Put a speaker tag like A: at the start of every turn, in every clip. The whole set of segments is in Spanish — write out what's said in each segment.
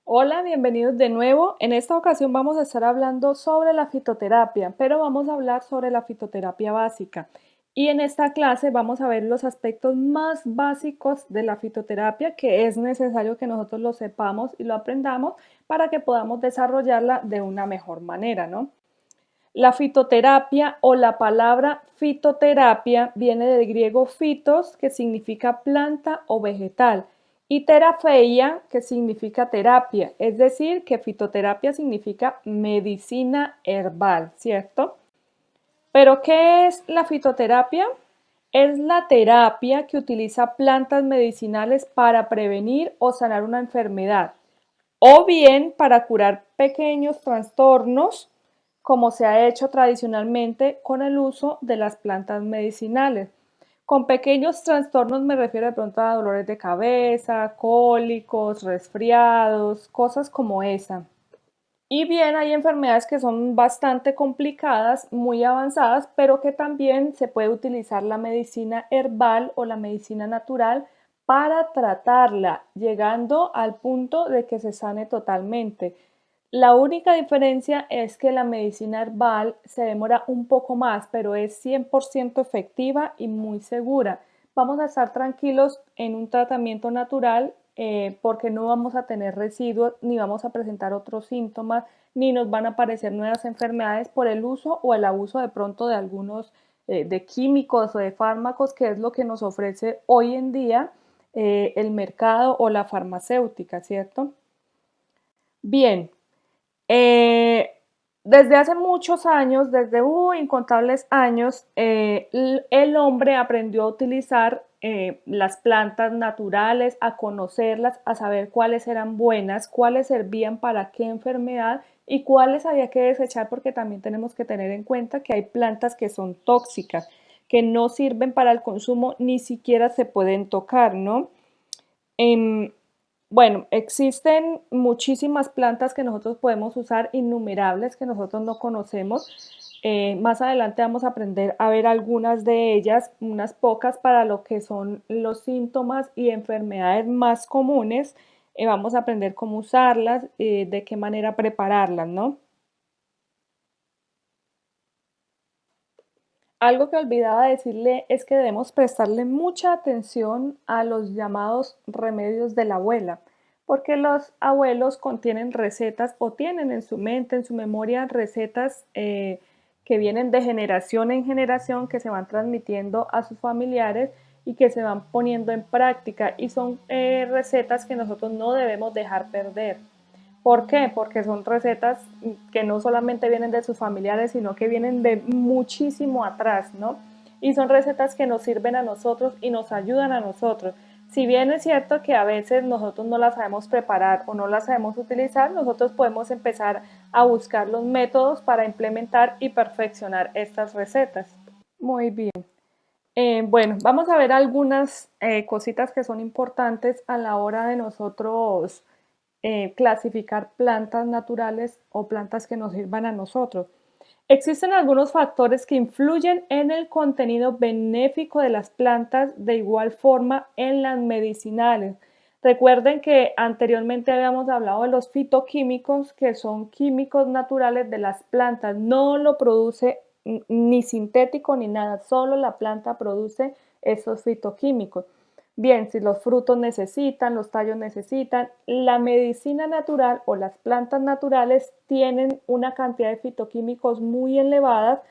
A: Hola, bienvenidos de nuevo. En esta ocasión vamos a estar hablando sobre la fitoterapia, pero vamos a hablar sobre la fitoterapia básica. Y en esta clase vamos a ver los aspectos más básicos de la fitoterapia que es necesario que nosotros lo sepamos y lo aprendamos para que podamos desarrollarla de una mejor manera, ¿no? La fitoterapia o la palabra fitoterapia viene del griego fitos, que significa planta o vegetal, y terapia, que significa terapia, es decir, que fitoterapia significa medicina herbal, ¿cierto? Pero ¿qué es la fitoterapia? Es la terapia que utiliza plantas medicinales para prevenir o sanar una enfermedad, o bien para curar pequeños trastornos, como se ha hecho tradicionalmente con el uso de las plantas medicinales. Con pequeños trastornos me refiero de pronto a dolores de cabeza, cólicos, resfriados, cosas como esa. Y bien, hay enfermedades que son bastante complicadas, muy avanzadas, pero que también se puede utilizar la medicina herbal o la medicina natural para tratarla, llegando al punto de que se sane totalmente. La única diferencia es que la medicina herbal se demora un poco más, pero es 100% efectiva y muy segura. Vamos a estar tranquilos en un tratamiento natural porque no vamos a tener residuos, ni vamos a presentar otros síntomas, ni nos van a aparecer nuevas enfermedades por el uso o el abuso de pronto de algunos de químicos o de fármacos, que es lo que nos ofrece hoy en día el mercado o la farmacéutica, ¿cierto? Bien, eh, desde hace muchos años, desde incontables años, el hombre aprendió a utilizar las plantas naturales, a conocerlas, a saber cuáles eran buenas, cuáles servían para qué enfermedad y cuáles había que desechar, porque también tenemos que tener en cuenta que hay plantas que son tóxicas, que no sirven para el consumo, ni siquiera se pueden tocar, ¿no? Em, bueno, existen muchísimas plantas que nosotros podemos usar, innumerables que nosotros no conocemos. Más adelante vamos a aprender a ver algunas de ellas, unas pocas para lo que son los síntomas y enfermedades más comunes. Vamos a aprender cómo usarlas, de qué manera prepararlas, ¿no? Algo que olvidaba decirle es que debemos prestarle mucha atención a los llamados remedios de la abuela, porque los abuelos contienen recetas o tienen en su mente, en su memoria, recetas que vienen de generación en generación, que se van transmitiendo a sus familiares y que se van poniendo en práctica, y son recetas que nosotros no debemos dejar perder. ¿Por qué? Porque son recetas que no solamente vienen de sus familiares, sino que vienen de muchísimo atrás, ¿no? Y son recetas que nos sirven a nosotros y nos ayudan a nosotros. Si bien es cierto que a veces nosotros no las sabemos preparar o no las sabemos utilizar, nosotros podemos empezar a buscar los métodos para implementar y perfeccionar estas recetas. Muy bien. Bueno, vamos a ver algunas cositas que son importantes a la hora de nosotros clasificar plantas naturales o plantas que nos sirvan a nosotros. Existen algunos factores que influyen en el contenido benéfico de las plantas, de igual forma en las medicinales. Recuerden que anteriormente habíamos hablado de los fitoquímicos, que son químicos naturales de las plantas. No lo produce ni sintético ni nada, solo la planta produce esos fitoquímicos. Bien, si los frutos necesitan, los tallos necesitan, la medicina natural o las plantas naturales tienen una cantidad de fitoquímicos muy elevadas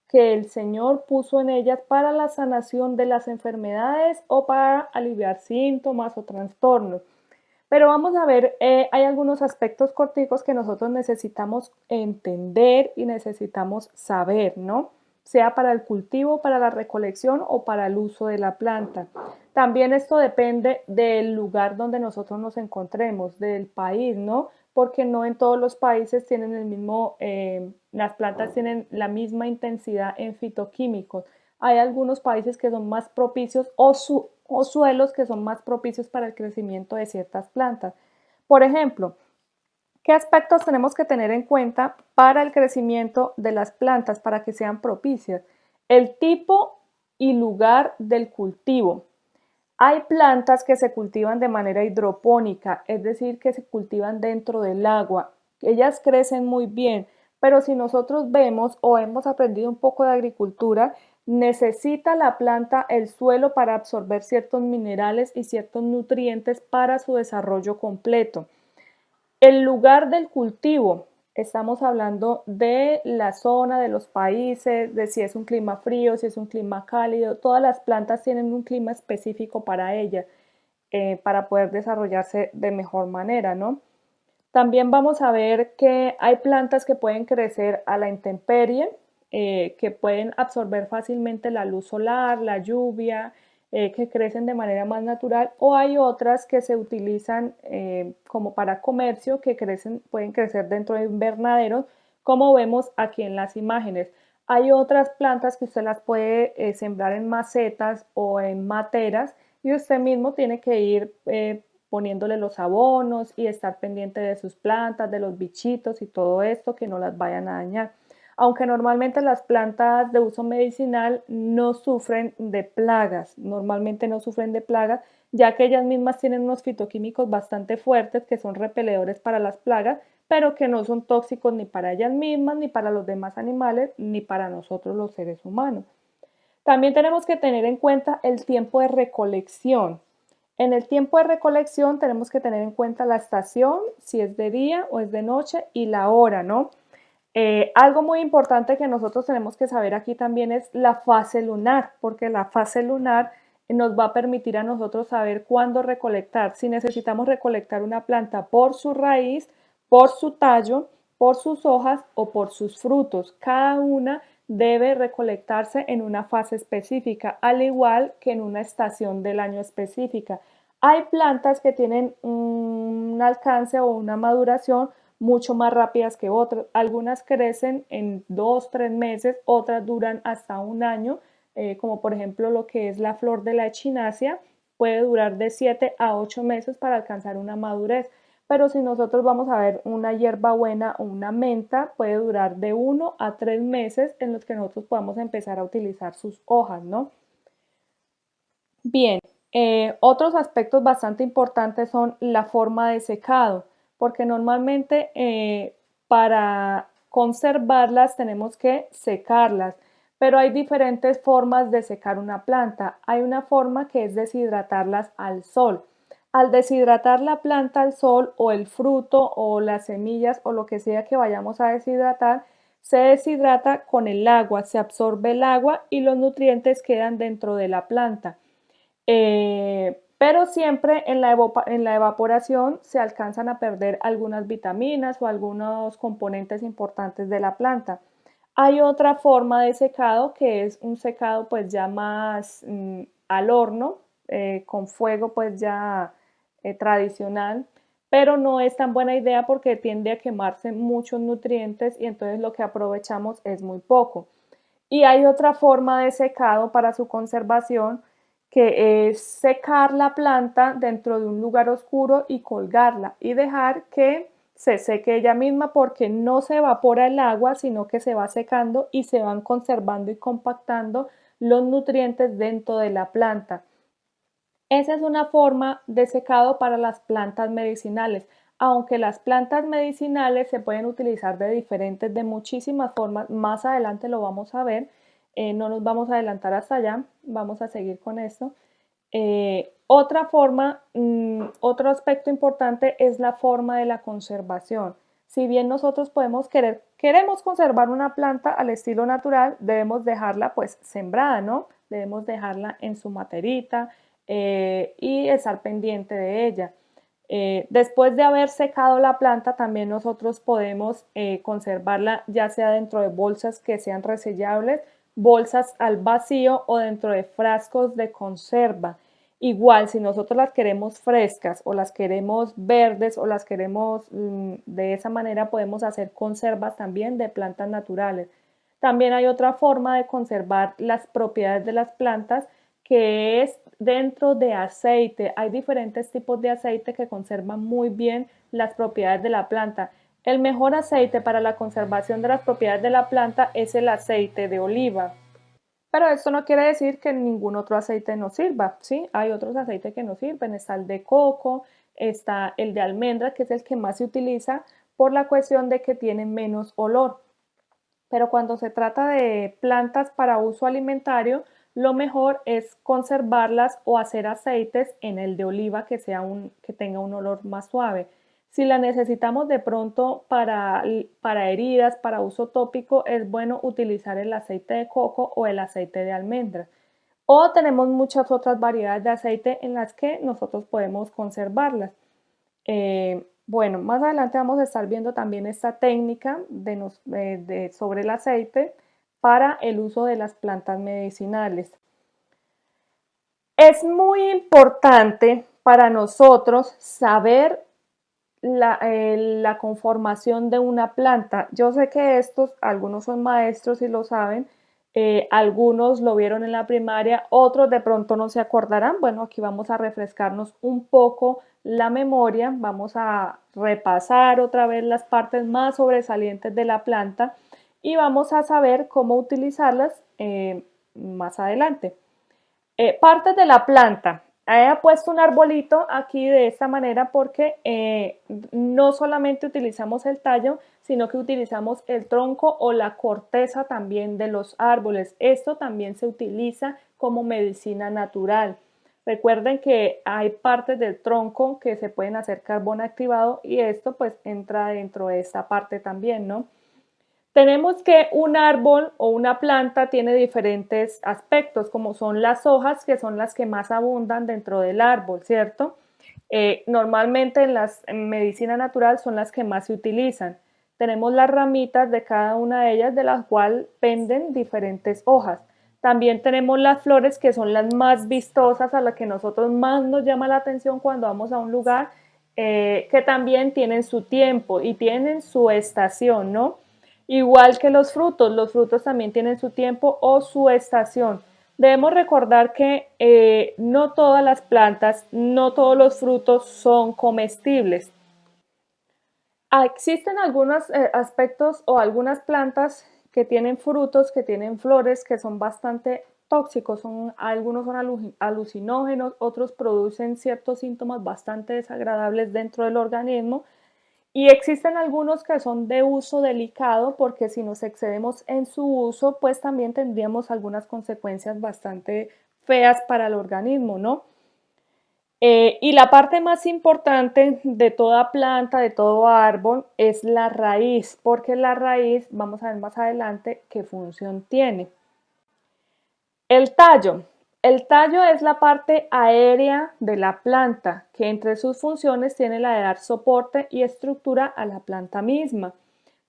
A: que el Señor puso en ellas para la sanación de las enfermedades o para aliviar síntomas o trastornos. Pero vamos a ver, hay algunos aspectos corticos que nosotros necesitamos entender y necesitamos saber, ¿no? Sea para el cultivo, para la recolección o para el uso de la planta. También esto depende del lugar donde nosotros nos encontremos, del país, ¿no? Porque no en todos los países tienen el mismo, las plantas tienen la misma intensidad en fitoquímicos. Hay algunos países que son más propicios o suelos que son más propicios para el crecimiento de ciertas plantas. Por ejemplo, ¿qué aspectos tenemos que tener en cuenta para el crecimiento de las plantas para que sean propicias? El tipo y lugar del cultivo. Hay plantas que se cultivan de manera hidropónica, es decir, que se cultivan dentro del agua. Ellas crecen muy bien, pero si nosotros vemos o hemos aprendido un poco de agricultura, necesita la planta el suelo para absorber ciertos minerales y ciertos nutrientes para su desarrollo completo. El lugar del cultivo, estamos hablando de la zona, de los países, de si es un clima frío, si es un clima cálido. Todas las plantas tienen un clima específico para ellas, para poder desarrollarse de mejor manera, ¿no? También vamos a ver que hay plantas que pueden crecer a la intemperie, que pueden absorber fácilmente la luz solar, la lluvia, que crecen de manera más natural, o hay otras que se utilizan como para comercio, que pueden crecer dentro de invernaderos, como vemos aquí en las imágenes. Hay otras plantas que usted las puede sembrar en macetas o en materas y usted mismo tiene que ir poniéndole los abonos y estar pendiente de sus plantas, de los bichitos y todo esto, que no las vayan a dañar. Aunque normalmente las plantas de uso medicinal no sufren de plagas, normalmente no sufren de plagas, ya que ellas mismas tienen unos fitoquímicos bastante fuertes que son repelidores para las plagas, pero que no son tóxicos ni para ellas mismas, ni para los demás animales, ni para nosotros los seres humanos. También tenemos que tener en cuenta el tiempo de recolección. En el tiempo de recolección tenemos que tener en cuenta la estación, si es de día o es de noche, y la hora, ¿no? Algo muy importante que nosotros tenemos que saber aquí también es la fase lunar, porque la fase lunar nos va a permitir a nosotros saber cuándo recolectar. Si necesitamos recolectar una planta por su raíz, por su tallo, por sus hojas o por sus frutos. Cada una debe recolectarse en una fase específica, al igual que en una estación del año específica. Hay plantas que tienen un alcance o una maduración mucho más rápidas que otras. Algunas crecen en 2, 3 meses, otras duran hasta un año, como por ejemplo lo que es la flor de la echinacia, puede durar de 7 a 8 meses para alcanzar una madurez. Pero si nosotros vamos a ver una hierbabuena o una menta, puede durar de 1 a 3 meses en los que nosotros podamos empezar a utilizar sus hojas, ¿no? Bien, otros aspectos bastante importantes son la forma de secado, porque normalmente para conservarlas tenemos que secarlas, pero hay diferentes formas de secar una planta. Hay una forma que es deshidratarlas al sol. Al deshidratar la planta al sol o el fruto o las semillas o lo que sea que vayamos a deshidratar, se deshidrata con el agua, se absorbe el agua y los nutrientes quedan dentro de la planta. Pero siempre en la evaporación se alcanzan a perder algunas vitaminas o algunos componentes importantes de la planta. Hay otra forma de secado que es un secado pues ya más al horno, con fuego pues ya tradicional, pero no es tan buena idea porque tiende a quemarse muchos nutrientes y entonces lo que aprovechamos es muy poco. Y hay otra forma de secado para su conservación que es secar la planta dentro de un lugar oscuro y colgarla y dejar que se seque ella misma porque no se evapora el agua, sino que se va secando y se van conservando y compactando los nutrientes dentro de la planta. Esa es una forma de secado para las plantas medicinales, aunque las plantas medicinales se pueden utilizar de muchísimas formas. Más adelante lo vamos a ver, no nos vamos a adelantar hasta allá, vamos a seguir con esto. Otra forma, otro aspecto importante es la forma de la conservación. Si bien nosotros queremos conservar una planta al estilo natural, debemos dejarla pues sembrada, ¿no? Debemos dejarla en su materita y estar pendiente de ella. Después de haber secado la planta, también nosotros podemos conservarla ya sea dentro de bolsas que sean resellables, bolsas al vacío o dentro de frascos de conserva. Igual, si nosotros las queremos frescas o las queremos verdes o las queremos de esa manera, podemos hacer conservas también de plantas naturales. También hay otra forma de conservar las propiedades de las plantas que es dentro de aceite. Hay diferentes tipos de aceite que conservan muy bien las propiedades de la planta. El mejor aceite para la conservación de las propiedades de la planta es el aceite de oliva. Pero esto no quiere decir que ningún otro aceite nos sirva, ¿sí? Hay otros aceites que nos sirven, está el de coco, está el de almendra, que es el que más se utiliza por la cuestión de que tiene menos olor. Pero cuando se trata de plantas para uso alimentario, lo mejor es conservarlas o hacer aceites en el de oliva que tenga un olor más suave. Si la necesitamos de pronto para heridas, para uso tópico, es bueno utilizar el aceite de coco o el aceite de almendra. O tenemos muchas otras variedades de aceite en las que nosotros podemos conservarlas. Bueno, más adelante vamos a estar viendo también esta técnica sobre el aceite para el uso de las plantas medicinales. Es muy importante para nosotros saber la conformación de una planta. Yo sé que algunos son maestros y lo saben, algunos lo vieron en la primaria, otros de pronto no se acordarán. Bueno, aquí vamos a refrescarnos un poco la memoria, vamos a repasar otra vez las partes más sobresalientes de la planta y vamos a saber cómo utilizarlas más adelante. Partes de la planta. He puesto un arbolito aquí de esta manera porque no solamente utilizamos el tallo, sino que utilizamos el tronco o la corteza también de los árboles. Esto también se utiliza como medicina natural. Recuerden que hay partes del tronco que se pueden hacer carbón activado y esto pues entra dentro de esta parte también, ¿no? Tenemos que un árbol o una planta tiene diferentes aspectos, como son las hojas, que son las que más abundan dentro del árbol, ¿cierto? Normalmente en medicina natural son las que más se utilizan. Tenemos las ramitas de cada una de ellas, de las cuales penden diferentes hojas. También tenemos las flores, que son las más vistosas, a las que nosotros más nos llama la atención cuando vamos a un lugar, que también tienen su tiempo y tienen su estación, ¿no? Igual que los frutos también tienen su tiempo o su estación. Debemos recordar que no todas las plantas, no todos los frutos son comestibles. Existen algunos aspectos o algunas plantas que tienen frutos, que tienen flores, que son bastante tóxicos. Algunos son alucinógenos, otros producen ciertos síntomas bastante desagradables dentro del organismo. Y existen algunos que son de uso delicado porque si nos excedemos en su uso, pues también tendríamos algunas consecuencias bastante feas para el organismo, ¿no? Y la parte más importante de toda planta, de todo árbol, es la raíz, porque la raíz, vamos a ver más adelante qué función tiene. El tallo. El tallo es la parte aérea de la planta, que entre sus funciones tiene la de dar soporte y estructura a la planta misma.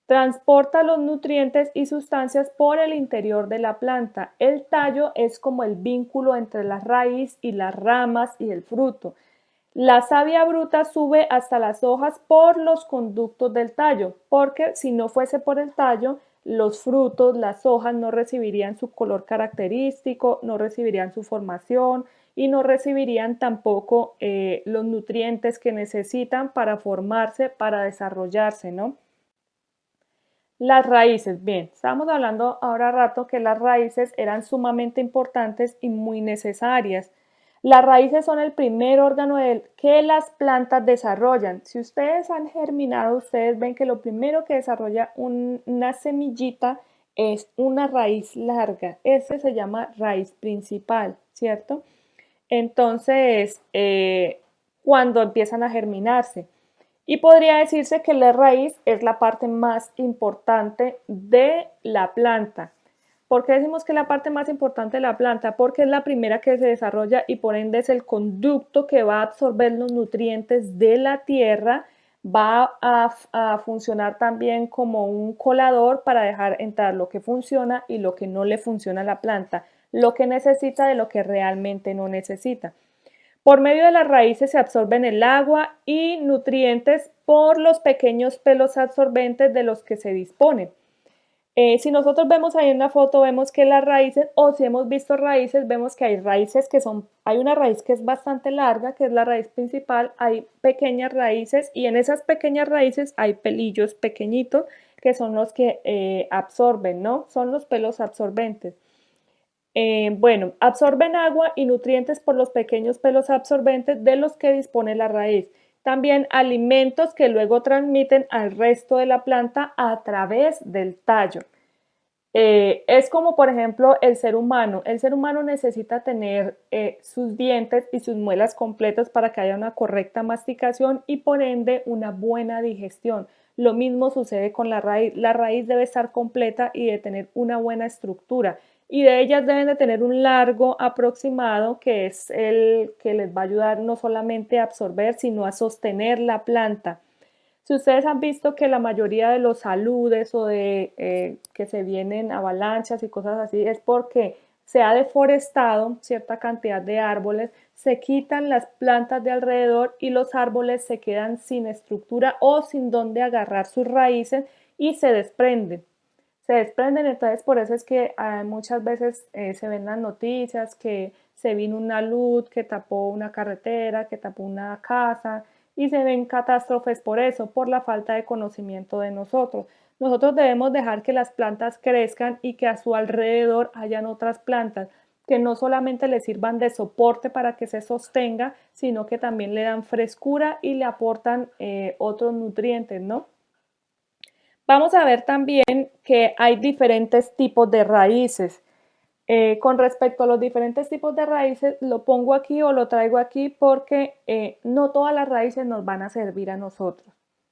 A: Transporta los nutrientes y sustancias por el interior de la planta. El tallo es como el vínculo entre la raíz y las ramas y el fruto. La savia bruta sube hasta las hojas por los conductos del tallo, porque si no fuese por el tallo, los frutos, las hojas no recibirían su color característico, no recibirían su formación y no recibirían tampoco los nutrientes que necesitan para formarse, para desarrollarse, ¿no? Las raíces, bien, estábamos hablando ahora rato que las raíces eran sumamente importantes y muy necesarias. Las raíces son el primer órgano que las plantas desarrollan. Si ustedes han germinado, ustedes ven que lo primero que desarrolla una semillita es una raíz larga. Ese se llama raíz principal, ¿cierto? Entonces, cuando empiezan a germinarse. Y podría decirse que la raíz es la parte más importante de la planta. ¿Por qué decimos que es la parte más importante de la planta? Porque es la primera que se desarrolla y por ende es el conducto que va a absorber los nutrientes de la tierra, va a funcionar también como un colador para dejar entrar lo que funciona y lo que no le funciona a la planta, lo que necesita de lo que realmente no necesita. Por medio de las raíces se absorben el agua y nutrientes por los pequeños pelos absorbentes de los que se disponen. Si nosotros vemos ahí en la foto, vemos que las raíces, o si hemos visto raíces, vemos que hay raíces hay una raíz que es bastante larga, que es la raíz principal, hay pequeñas raíces y en esas pequeñas raíces hay pelillos pequeñitos que son los que absorben, ¿no? Son los pelos absorbentes. Bueno, absorben agua y nutrientes por los pequeños pelos absorbentes de los que dispone la raíz. También alimentos que luego transmiten al resto de la planta a través del tallo. Es como, por ejemplo, el ser humano. El ser humano necesita tener sus dientes y sus muelas completas para que haya una correcta masticación y por ende una buena digestión. Lo mismo sucede con la raíz. La raíz debe estar completa y de tener una buena estructura. Y de ellas deben de tener un largo aproximado que es el que les va a ayudar no solamente a absorber, sino a sostener la planta. Si ustedes han visto que la mayoría de los aludes o de que se vienen avalanchas y cosas así, es porque se ha deforestado cierta cantidad de árboles, se quitan las plantas de alrededor y los árboles se quedan sin estructura o sin donde agarrar sus raíces y se desprenden. Se desprenden, entonces por eso es que muchas veces se ven las noticias que se vino una luz que tapó una carretera, que tapó una casa y se ven catástrofes por eso, por la falta de conocimiento de nosotros. Nosotros debemos dejar que las plantas crezcan y que a su alrededor hayan otras plantas que no solamente le sirvan de soporte para que se sostenga, sino que también le dan frescura y le aportan otros nutrientes, ¿no? Vamos a ver también que hay diferentes tipos de raíces. Con respecto a los diferentes tipos de raíces, lo pongo aquí o lo traigo aquí porque no todas las raíces nos van a servir a nosotros.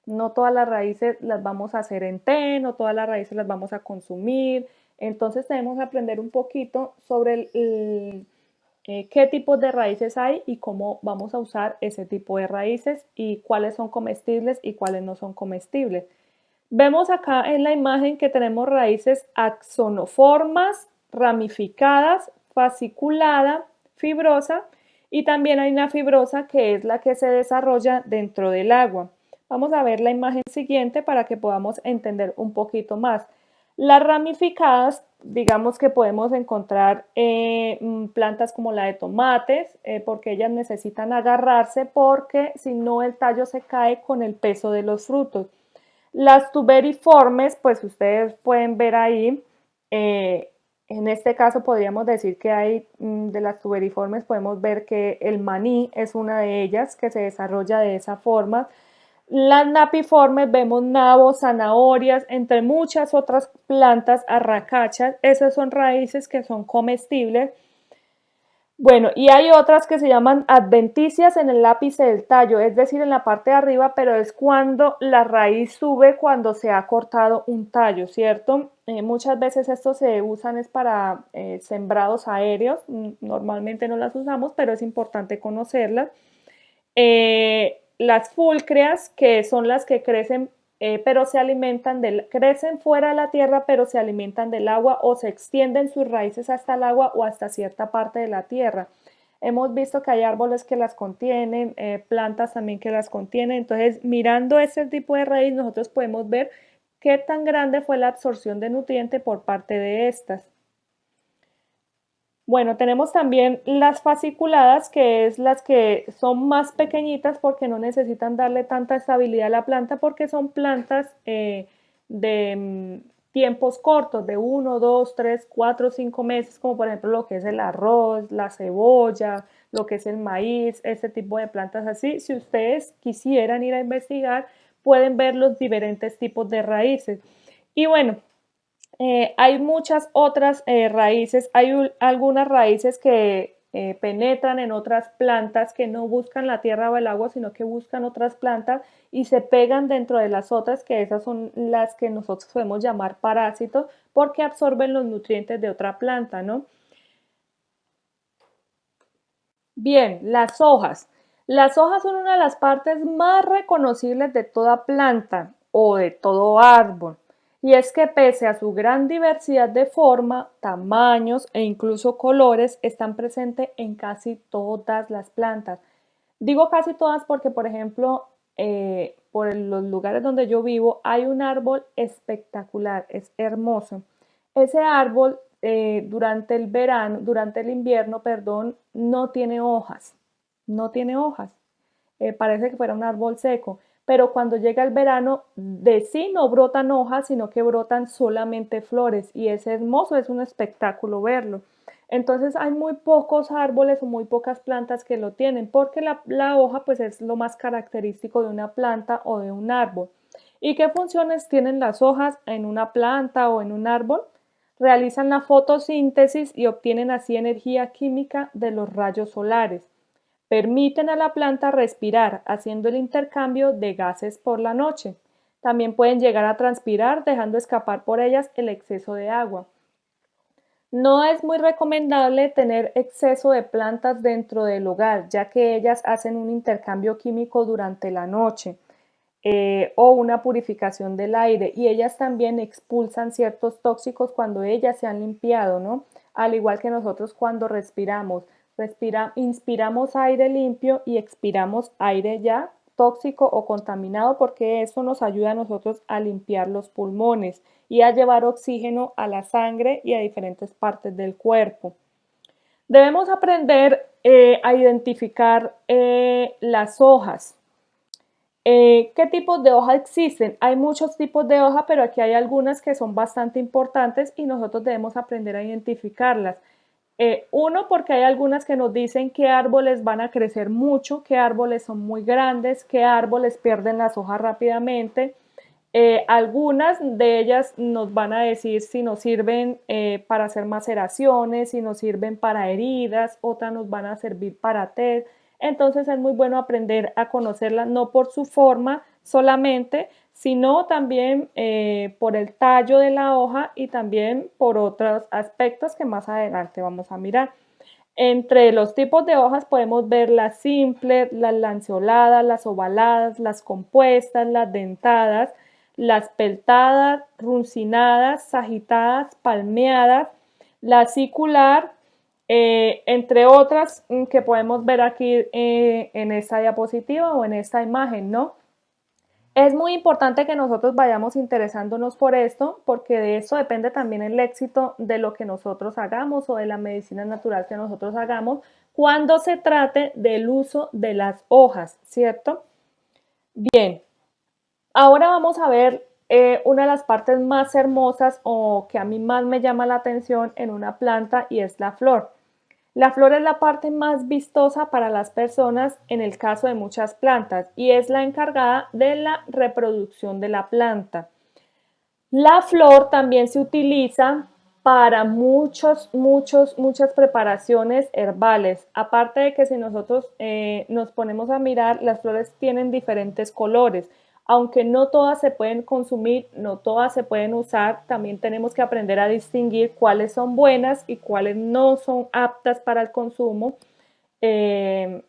A: No todas las raíces las vamos a hacer en té, no todas las raíces las vamos a consumir. Entonces tenemos que aprender un poquito sobre qué tipos de raíces hay y cómo vamos a usar ese tipo de raíces y cuáles son comestibles y cuáles no son comestibles. Vemos acá en la imagen que tenemos raíces axonoformas, ramificadas, fasciculada, fibrosa y también hay una fibrosa que es la que se desarrolla dentro del agua. Vamos a ver la imagen siguiente para que podamos entender un poquito más. Las ramificadas, digamos que podemos encontrar plantas como la de tomates, porque ellas necesitan agarrarse porque si no el tallo se cae con el peso de los frutos. Las tuberiformes, pues ustedes pueden ver ahí, en este caso podríamos decir que hay de las tuberiformes, podemos ver que el maní es una de ellas que se desarrolla de esa forma. Las napiformes vemos nabos, zanahorias, entre muchas otras plantas, arracachas, esas son raíces que son comestibles. Bueno, y hay otras que se llaman adventicias en el ápice del tallo, es decir, en la parte de arriba, pero es cuando la raíz sube cuando se ha cortado un tallo, ¿cierto? Muchas veces estos se usan es para sembrados aéreos, normalmente no las usamos, pero es importante conocerlas. Las fulcreas, que son las que crecen, pero se alimentan crecen fuera de la tierra, pero se alimentan del agua o se extienden sus raíces hasta el agua o hasta cierta parte de la tierra. Hemos visto que hay árboles que las contienen, plantas también que las contienen. Entonces, mirando ese tipo de raíz, nosotros podemos ver qué tan grande fue la absorción de nutriente por parte de estas. Bueno, tenemos también las fasciculadas, que es las que son más pequeñitas porque no necesitan darle tanta estabilidad a la planta porque son plantas de tiempos cortos, de 1, 2, 3, 4, 5 meses, como por ejemplo lo que es el arroz, la cebolla, lo que es el maíz, este tipo de plantas así. Si ustedes quisieran ir a investigar, pueden ver los diferentes tipos de raíces. Y bueno, hay muchas otras raíces, hay algunas raíces que penetran en otras plantas que no buscan la tierra o el agua, sino que buscan otras plantas y se pegan dentro de las otras, que esas son las que nosotros podemos llamar parásitos, porque absorben los nutrientes de otra planta, ¿no? Bien, las hojas. Las hojas son una de las partes más reconocibles de toda planta o de todo árbol. Y es que pese a su gran diversidad de forma, tamaños e incluso colores, están presentes en casi todas las plantas. Digo casi todas porque, por ejemplo, por los lugares donde yo vivo hay un árbol espectacular, es hermoso. Ese árbol durante el verano, durante el invierno, perdón, no tiene hojas, no tiene hojas. Parece que fuera un árbol seco, pero cuando llega el verano, de sí no brotan hojas, sino que brotan solamente flores y es hermoso, es un espectáculo verlo. Entonces hay muy pocos árboles o muy pocas plantas que lo tienen, porque la hoja pues es lo más característico de una planta o de un árbol. ¿Y qué funciones tienen las hojas en una planta o en un árbol? Realizan la fotosíntesis y obtienen así energía química de los rayos solares. Permiten a la planta respirar, haciendo el intercambio de gases por la noche. También pueden llegar a transpirar, dejando escapar por ellas el exceso de agua. No es muy recomendable tener exceso de plantas dentro del hogar, ya que ellas hacen un intercambio químico durante la noche o una purificación del aire, y ellas también expulsan ciertos tóxicos cuando ellas se han limpiado, ¿no? Al igual que nosotros cuando respiramos. Inspiramos aire limpio y expiramos aire ya tóxico o contaminado, porque eso nos ayuda a nosotros a limpiar los pulmones y a llevar oxígeno a la sangre y a diferentes partes del cuerpo. Debemos aprender a identificar las hojas. ¿Qué tipos de hoja existen? Hay muchos tipos de hoja, pero aquí hay algunas que son bastante importantes y nosotros debemos aprender a identificarlas. Uno, porque hay algunas que nos dicen qué árboles van a crecer mucho, qué árboles son muy grandes, qué árboles pierden las hojas rápidamente. Algunas de ellas nos van a decir si nos sirven para hacer maceraciones, si nos sirven para heridas, otras nos van a servir para té. Entonces es muy bueno aprender a conocerlas, no por su forma solamente, sino también por el tallo de la hoja y también por otros aspectos que más adelante vamos a mirar. Entre los tipos de hojas podemos ver las simples, las lanceoladas, las ovaladas, las compuestas, las dentadas, las peltadas, runcinadas, sagitadas, palmeadas, la acicular, entre otras que podemos ver aquí en esta diapositiva o en esta imagen, ¿no? Es muy importante que nosotros vayamos interesándonos por esto, porque de eso depende también el éxito de lo que nosotros hagamos o de la medicina natural que nosotros hagamos cuando se trate del uso de las hojas, ¿cierto? Bien, ahora vamos a ver una de las partes más hermosas o que a mí más me llama la atención en una planta, y es la flor. La flor es la parte más vistosa para las personas en el caso de muchas plantas y es la encargada de la reproducción de la planta. La flor también se utiliza para muchas preparaciones herbales. Aparte de que si nosotros nos ponemos a mirar, las flores tienen diferentes colores. Aunque no todas se pueden consumir, no todas se pueden usar, también tenemos que aprender a distinguir cuáles son buenas y cuáles no son aptas para el consumo. Eh,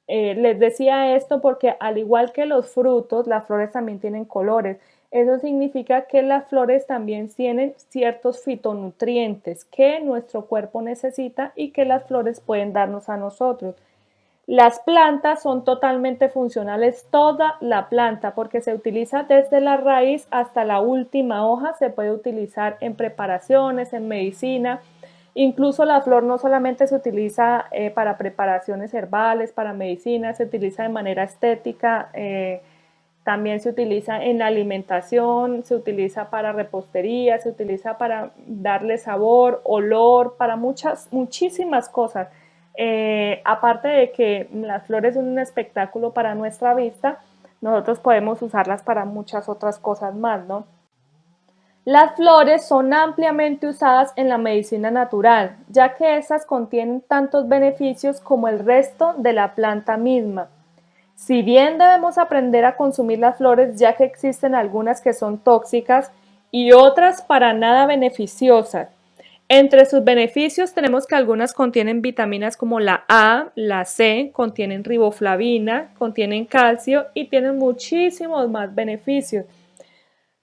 A: Les decía esto porque al igual que los frutos, las flores también tienen colores. Eso significa que las flores también tienen ciertos fitonutrientes que nuestro cuerpo necesita y que las flores pueden darnos a nosotros. Las plantas son totalmente funcionales, toda la planta, porque se utiliza desde la raíz hasta la última hoja, se puede utilizar en preparaciones, en medicina. Incluso la flor no solamente se utiliza para preparaciones herbales, para medicina, se utiliza de manera estética, también se utiliza en la alimentación, se utiliza para repostería, se utiliza para darle sabor, olor, para muchísimas cosas. Aparte de que las flores son un espectáculo para nuestra vista, nosotros podemos usarlas para muchas otras cosas más, ¿no? Las flores son ampliamente usadas en la medicina natural, ya que estas contienen tantos beneficios como el resto de la planta misma. Si bien debemos aprender a consumir las flores, ya que existen algunas que son tóxicas y otras para nada beneficiosas. Entre sus beneficios tenemos que algunas contienen vitaminas como la A, la C, contienen riboflavina, contienen calcio y tienen muchísimos más beneficios.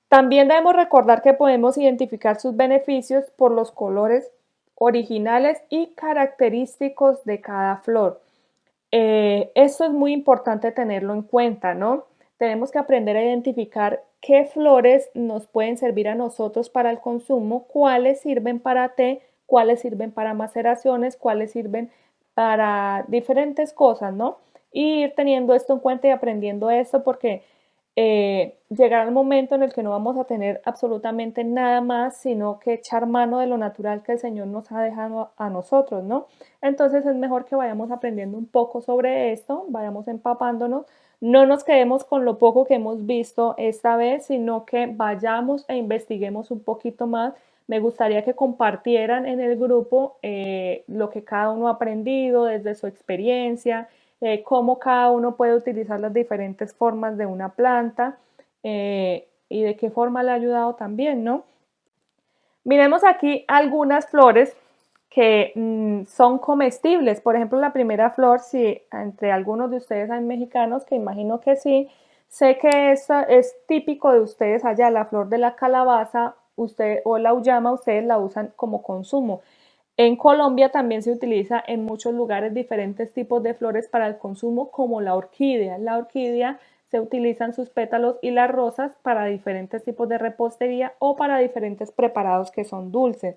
A: También debemos recordar que podemos identificar sus beneficios por los colores originales y característicos de cada flor. Esto es muy importante tenerlo en cuenta, ¿no? Tenemos que aprender a identificar qué flores nos pueden servir a nosotros para el consumo, cuáles sirven para té, cuáles sirven para maceraciones, cuáles sirven para diferentes cosas, ¿no? Y ir teniendo esto en cuenta y aprendiendo esto, porque llegará el momento en el que no vamos a tener absolutamente nada más, sino que echar mano de lo natural que el Señor nos ha dejado a nosotros, ¿no? Entonces es mejor que vayamos aprendiendo un poco sobre esto, vayamos empapándonos, no nos quedemos con lo poco que hemos visto esta vez, sino que vayamos e investiguemos un poquito más. Me gustaría que compartieran en el grupo lo que cada uno ha aprendido desde su experiencia, cómo cada uno puede utilizar las diferentes formas de una planta y de qué forma le ha ayudado también, ¿no? Miremos aquí algunas flores que son comestibles. Por ejemplo, la primera flor, si entre algunos de ustedes hay mexicanos, que imagino que sí, sé que esta es típico de ustedes allá, la flor de la calabaza, usted o la uyama, ustedes la usan como consumo. En Colombia también se utiliza en muchos lugares diferentes tipos de flores para el consumo, como la orquídea. La orquídea se utilizan sus pétalos y las rosas para diferentes tipos de repostería o para diferentes preparados que son dulces.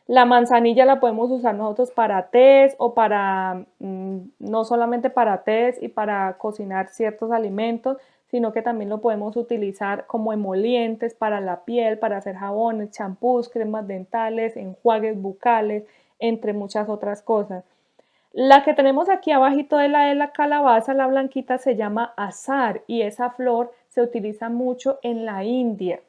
A: La manzanilla la podemos usar nosotros para tés o para, no solamente para tés y para cocinar ciertos alimentos, sino que también lo podemos utilizar como emolientes para la piel, para hacer jabones, champús, cremas dentales, enjuagues bucales, entre muchas otras cosas. La que tenemos aquí abajito de la calabaza, la blanquita, se llama azar y esa flor se utiliza mucho en la India.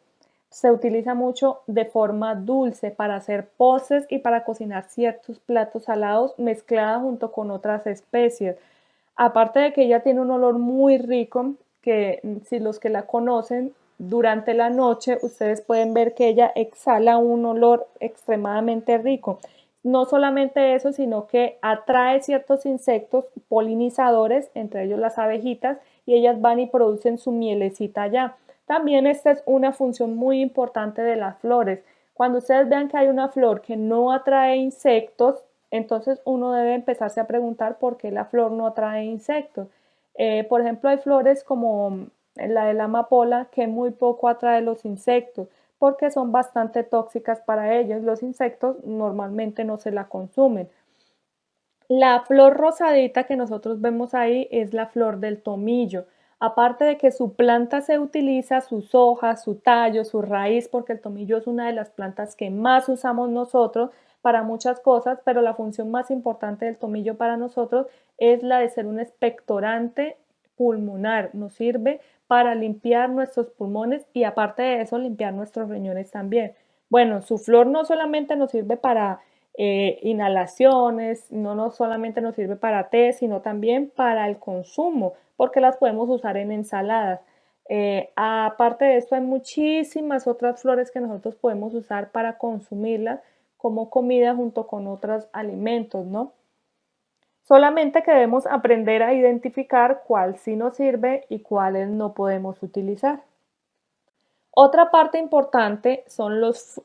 A: Se utiliza mucho de forma dulce para hacer postres y para cocinar ciertos platos salados mezclada junto con otras especies. Aparte de que ella tiene un olor muy rico, que si los que la conocen durante la noche, ustedes pueden ver que ella exhala un olor extremadamente rico. No solamente eso, sino que atrae ciertos insectos polinizadores, entre ellos las abejitas, y ellas van y producen su mielecita allá. También esta es una función muy importante de las flores. Cuando ustedes vean que hay una flor que no atrae insectos, entonces uno debe empezarse a preguntar por qué la flor no atrae insectos. Por ejemplo, hay flores como la de la amapola que muy poco atrae los insectos porque son bastante tóxicas para ellos. Los insectos normalmente no se la consumen. La flor rosadita que nosotros vemos ahí es la flor del tomillo. Aparte de que su planta se utiliza, sus hojas, su tallo, su raíz, porque el tomillo es una de las plantas que más usamos nosotros para muchas cosas, pero la función más importante del tomillo para nosotros es la de ser un expectorante pulmonar. Nos sirve para limpiar nuestros pulmones y aparte de eso limpiar nuestros riñones también. Bueno, su flor no solamente nos sirve para inhalaciones, no solamente nos sirve para té, sino también para el consumo, porque las podemos usar en ensaladas. Aparte de esto, hay muchísimas otras flores que nosotros podemos usar para consumirlas como comida junto con otros alimentos, ¿no? Solamente que debemos aprender a identificar cuál sí nos sirve y cuáles no podemos utilizar. Otra parte importante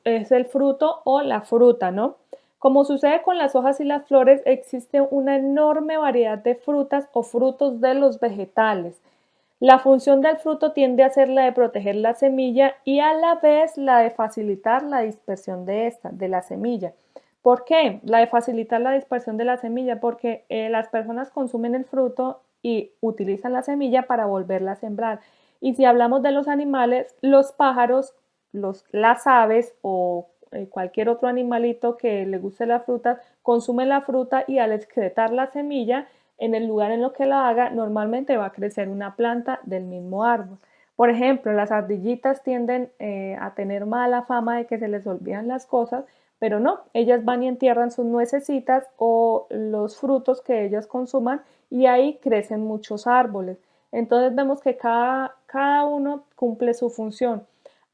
A: es el fruto o la fruta, ¿no? Como sucede con las hojas y las flores, existe una enorme variedad de frutas o frutos de los vegetales. La función del fruto tiende a ser la de proteger la semilla y a la vez la de facilitar la dispersión de esta, de la semilla. ¿Por qué? La de facilitar la dispersión de la semilla, porque las personas consumen el fruto y utilizan la semilla para volverla a sembrar. Y si hablamos de los animales, los pájaros, las aves o cualquier otro animalito que le guste la fruta, consume la fruta y al excretar la semilla, en el lugar en lo que la haga, normalmente va a crecer una planta del mismo árbol. Por ejemplo, las ardillitas tienden a tener mala fama de que se les olvidan las cosas, pero no, ellas van y entierran sus nuecesitas o los frutos que ellas consuman y ahí crecen muchos árboles. Entonces vemos que cada uno cumple su función.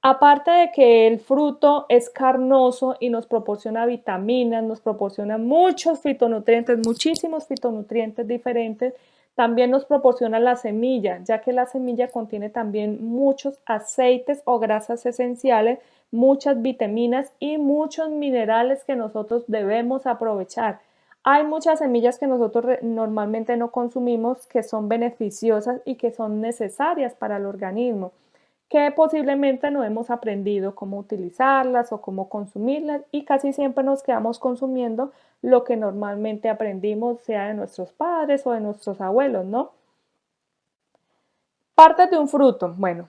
A: Aparte de que el fruto es carnoso y nos proporciona vitaminas, nos proporciona muchos fitonutrientes, muchísimos fitonutrientes diferentes, también nos proporciona la semilla, ya que la semilla contiene también muchos aceites o grasas esenciales, muchas vitaminas y muchos minerales que nosotros debemos aprovechar. Hay muchas semillas que nosotros normalmente no consumimos que son beneficiosas y que son necesarias para el organismo, que posiblemente no hemos aprendido cómo utilizarlas o cómo consumirlas y casi siempre nos quedamos consumiendo lo que normalmente aprendimos, sea de nuestros padres o de nuestros abuelos, ¿no? Partes de un fruto. Bueno,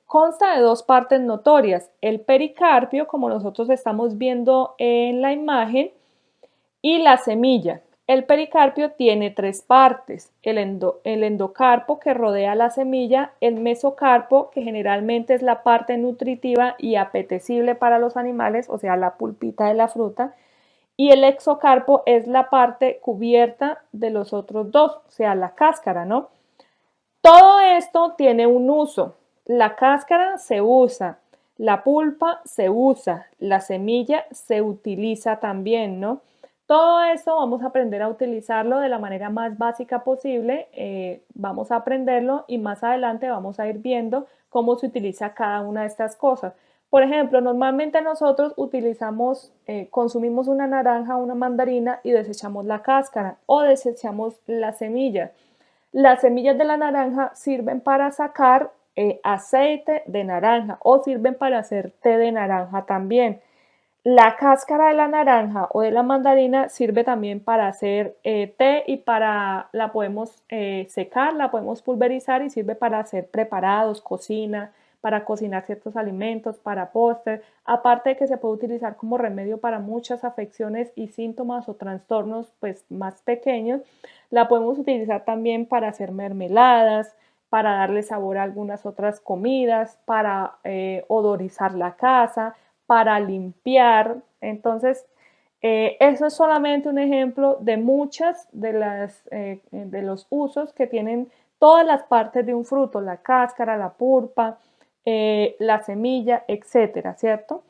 A: Consta de dos partes notorias, el pericarpio, como nosotros estamos viendo en la imagen, y la semilla. El pericarpio tiene tres partes, el endocarpo que rodea la semilla, el mesocarpo que generalmente es la parte nutritiva y apetecible para los animales, o sea, la pulpita de la fruta, y el exocarpo es la parte cubierta de los otros dos, o sea, la cáscara, ¿no? Todo esto tiene un uso. La cáscara se usa, la pulpa se usa, la semilla se utiliza también, ¿no? Todo esto vamos a aprender a utilizarlo de la manera más básica posible, vamos a aprenderlo y más adelante vamos a ir viendo cómo se utiliza cada una de estas cosas. Por ejemplo, normalmente nosotros consumimos una naranja, una mandarina y desechamos la cáscara o desechamos la semilla. Las semillas de la naranja sirven para sacar aceite de naranja o sirven para hacer té de naranja también. La cáscara de la naranja o de la mandarina sirve también para hacer té y la podemos secar, la podemos pulverizar y sirve para hacer preparados, cocina, para cocinar ciertos alimentos, para postres, aparte de que se puede utilizar como remedio para muchas afecciones y síntomas o trastornos pues más pequeños. La podemos utilizar también para hacer mermeladas, para darle sabor a algunas otras comidas, para odorizar la casa, para limpiar. Entonces, eso es solamente un ejemplo de muchas de los usos que tienen todas las partes de un fruto, la cáscara, la pulpa, la semilla, etcétera, ¿cierto?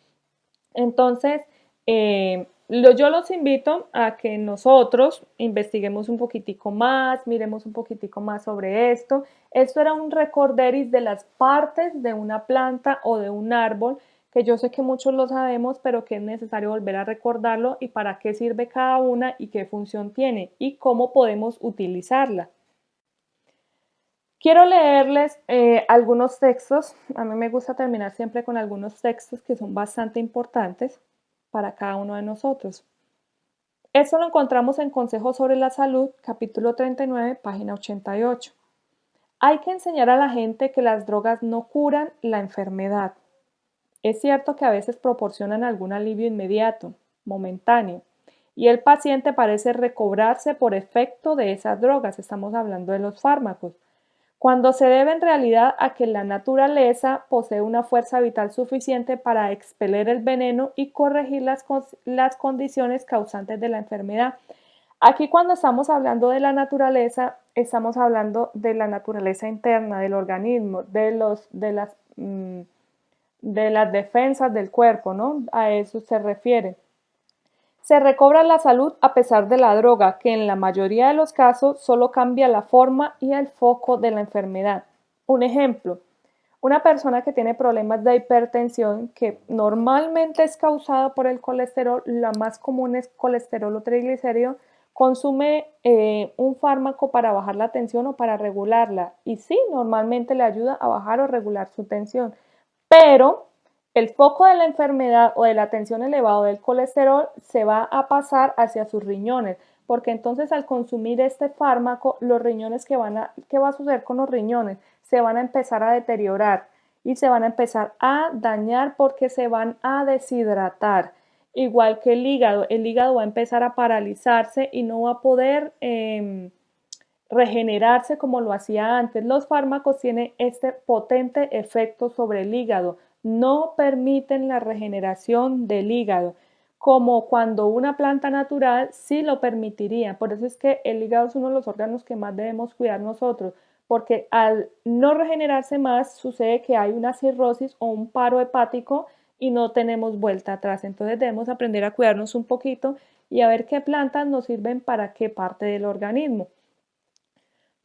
A: Entonces, yo los invito a que nosotros investiguemos un poquitico más, miremos un poquitico más sobre esto. Esto era un recorderis de las partes de una planta o de un árbol, que yo sé que muchos lo sabemos, pero que es necesario volver a recordarlo y para qué sirve cada una y qué función tiene y cómo podemos utilizarla. Quiero leerles algunos textos. A mí me gusta terminar siempre con algunos textos que son bastante importantes para cada uno de nosotros. Esto lo encontramos en Consejos sobre la Salud, capítulo 39, página 88. Hay que enseñar a la gente que las drogas no curan la enfermedad. Es cierto que a veces proporcionan algún alivio inmediato, momentáneo, y el paciente parece recobrarse por efecto de esas drogas. Estamos hablando de los fármacos, cuando se debe en realidad a que la naturaleza posee una fuerza vital suficiente para expeler el veneno y corregir las condiciones causantes de la enfermedad. Aquí cuando estamos hablando de la naturaleza, estamos hablando de la naturaleza interna del organismo, de las defensas del cuerpo, ¿no? A eso se refiere. Se recobra la salud a pesar de la droga, que en la mayoría de los casos solo cambia la forma y el foco de la enfermedad. Un ejemplo, una persona que tiene problemas de hipertensión, que normalmente es causada por el colesterol, la más común es colesterol o triglicéridos, consume un fármaco para bajar la tensión o para regularla. Y sí, normalmente le ayuda a bajar o regular su tensión. Pero el foco de la enfermedad o de la tensión elevada del colesterol se va a pasar hacia sus riñones, porque entonces al consumir este fármaco, los riñones ¿qué va a suceder con los riñones? Se van a empezar a deteriorar y se van a empezar a dañar porque se van a deshidratar. Igual que el hígado va a empezar a paralizarse y no va a poder regenerarse como lo hacía antes. Los fármacos tienen este potente efecto sobre el hígado, no permiten la regeneración del hígado, como cuando una planta natural sí lo permitiría. Por eso es que el hígado es uno de los órganos que más debemos cuidar nosotros, porque al no regenerarse más sucede que hay una cirrosis o un paro hepático y no tenemos vuelta atrás. Entonces debemos aprender a cuidarnos un poquito y a ver qué plantas nos sirven para qué parte del organismo.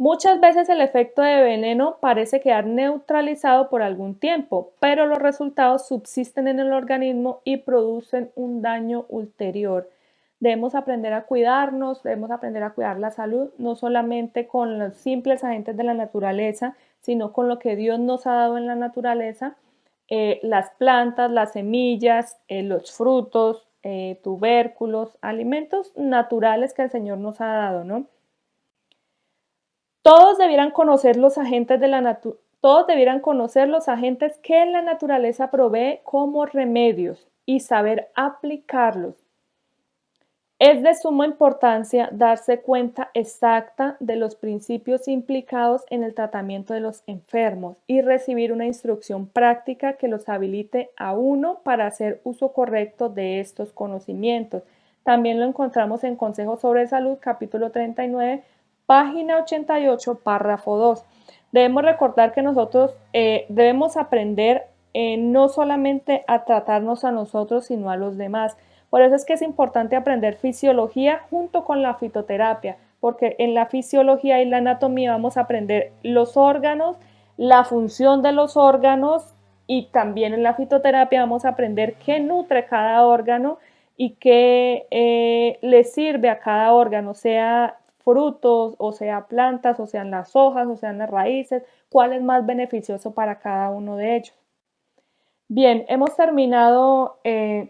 A: Muchas veces el efecto de veneno parece quedar neutralizado por algún tiempo, pero los resultados subsisten en el organismo y producen un daño ulterior. Debemos aprender a cuidarnos, debemos aprender a cuidar la salud, no solamente con los simples agentes de la naturaleza, sino con lo que Dios nos ha dado en la naturaleza, las plantas, las semillas, los frutos, tubérculos, alimentos naturales que el Señor nos ha dado, ¿no? Todos debieran conocer los agentes de la Todos debieran conocer los agentes que la naturaleza provee como remedios y saber aplicarlos. Es de suma importancia darse cuenta exacta de los principios implicados en el tratamiento de los enfermos y recibir una instrucción práctica que los habilite a uno para hacer uso correcto de estos conocimientos. También lo encontramos en Consejos sobre Salud, capítulo 39, página 88, párrafo 2. Debemos recordar que nosotros debemos aprender no solamente a tratarnos a nosotros, sino a los demás. Por eso es que es importante aprender fisiología junto con la fitoterapia, porque en la fisiología y la anatomía vamos a aprender los órganos, la función de los órganos, y también en la fitoterapia vamos a aprender qué nutre cada órgano y qué le sirve a cada órgano, sea frutos, o sea plantas, o sean las hojas, o sean las raíces, cuál es más beneficioso para cada uno de ellos. Bien, hemos terminado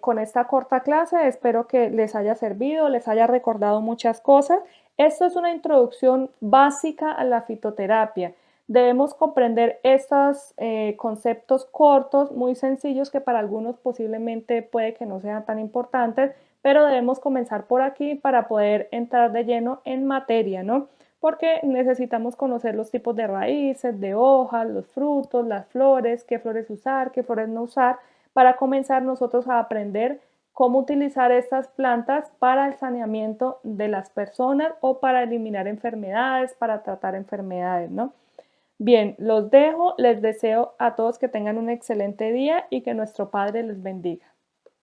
A: con esta corta clase. Espero que les haya servido, les haya recordado muchas cosas. Esto es una introducción básica a la fitoterapia. Debemos comprender estos conceptos cortos, muy sencillos, que para algunos posiblemente puede que no sean tan importantes, pero debemos comenzar por aquí para poder entrar de lleno en materia, ¿no? Porque necesitamos conocer los tipos de raíces, de hojas, los frutos, las flores, qué flores usar, qué flores no usar, para comenzar nosotros a aprender cómo utilizar estas plantas para el saneamiento de las personas o para eliminar enfermedades, para tratar enfermedades, ¿no? Bien, los dejo, les deseo a todos que tengan un excelente día y que nuestro Padre les bendiga.